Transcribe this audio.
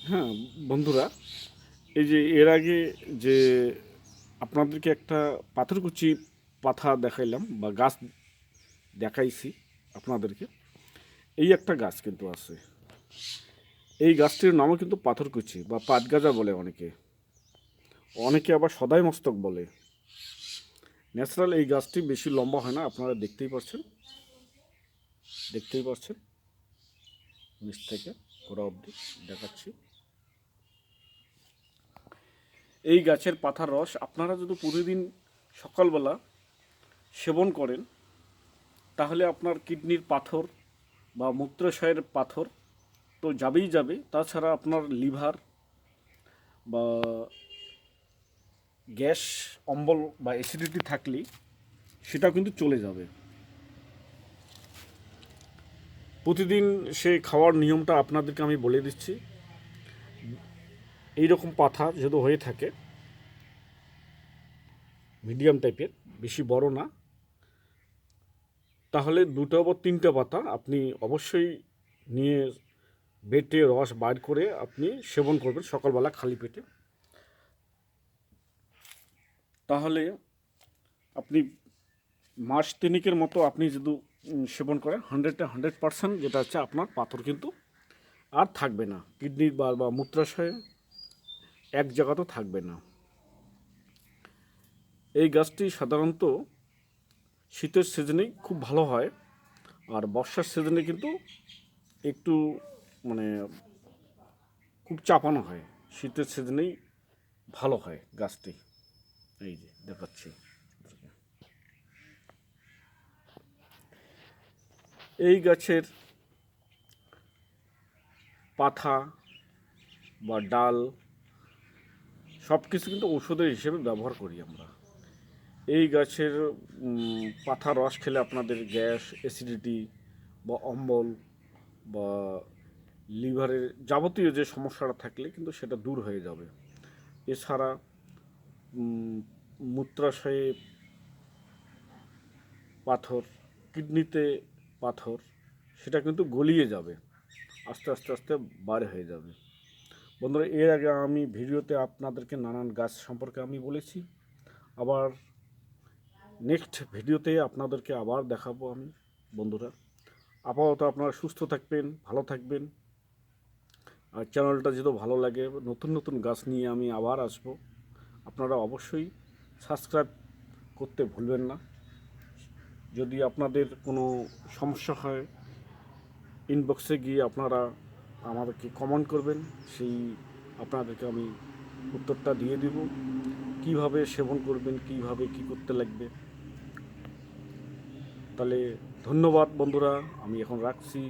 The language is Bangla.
হ্যাঁ বন্ধুরা, এই যে এর আগে যে আপনাদেরকে একটা পাথরকুচি পাতা দেখাইলাম বা গাছ দেখাইছি আপনাদেরকে, এই একটা গাছ কিন্তু আছে। এই গাছটির নামও কিন্তু পাথরকুচি বা পাটগাজা বলে অনেকে, অনেকে আবার সদাই মস্তক বলে। ন্যাচারাল এই গাছটি বেশি লম্বা হয় না, আপনারা দেখতেই পাচ্ছেন নিচ থেকে গোড়া অবধি দেখাচ্ছি। এই গাছের পাতার রস আপনারা যদি প্রতিদিন সকালবেলা সেবন করেন, তাহলে আপনার কিডনির পাথর বা মূত্রাশয়ের পাথর তো যাবেই যাবে, তাছাড়া আপনার লিভার বা গ্যাস অম্বল বা অ্যাসিডিটি থাকলে সেটাও কিন্তু চলে যাবে। প্রতিদিন সে খাওয়ার নিয়মটা আপনাদেরকে আমি বলে দিচ্ছি। এই রকম পাতা যদি হয়ে থাকে, মিডিয়াম টাইপের, বেশি বড় না, তাহলে দুটো বা তিনটে পাতা আপনি অবশ্যই নিয়ে বেটে রস বার করে আপনি সেবন করবেন সকালবেলা খালি পেটে। তাহলে আপনি মাস তিনেকের মতো আপনি যদি সেবন করেন, 100% যেটা হচ্ছে আপনার পাথর কিন্তু আর থাকবে না, কিডনির বা মূত্রাশয়ে এক জায়গাতেও থাকবে না। এই গাছটি সাধারণত শীতের সিজনেই খুব ভালো হয়, আর বর্ষার সিজনে কিন্তু একটু মানে খুব চাপানো হয়। শীতের সিজনেই ভালো হয় গাছটি। এই যে দেখাচ্ছি, এই গাছের পাতা বা ডাল সব কিছু কিন্তু ওষুধের হিসেবে ব্যবহার করি আমরা। এই গাছের পাতার রস খেলে আপনাদের গ্যাস, অ্যাসিডিটি বা অম্বল বা লিভারের যাবতীয় যে সমস্যাটা থাকলে কিন্তু সেটা দূর হয়ে যাবে। এছাড়া মূত্রাশয়ে পাথর, কিডনিতে পাথর, সেটা কিন্তু গলিয়ে যাবে, আস্তে আস্তে আস্তে বার হয়ে যাবে। বন্ধুরা, এর আগে আমি ভিডিওতে আপনাদেরকে নানান গাছ সম্পর্কে আমি বলেছি। আবার নেক্সট ভিডিওতে আপনাদেরকে আবার দেখাবো আমি। বন্ধুরা, আপাতত আপনারা সুস্থ থাকবেন, ভালো থাকবেন। আর চ্যানেলটা যদি ভালো লাগে, নতুন নতুন গাছ নিয়ে আমি আবার আসব। আপনারা অবশ্যই সাবস্ক্রাইব করতে ভুলবেন না। যদি আপনাদের কোনো সমস্যা হয়, ইনবক্সে গিয়ে আপনারা আমাদেরকে কমেন্ট করবেন, সেই আপনাদেরকে আমি উত্তরটা দিয়ে দিব। কিভাবে সেবন করবেন, কিভাবে কি করতে লাগবে। তাহলে ধন্যবাদ বন্ধুরা, আমি এখন রাখছি।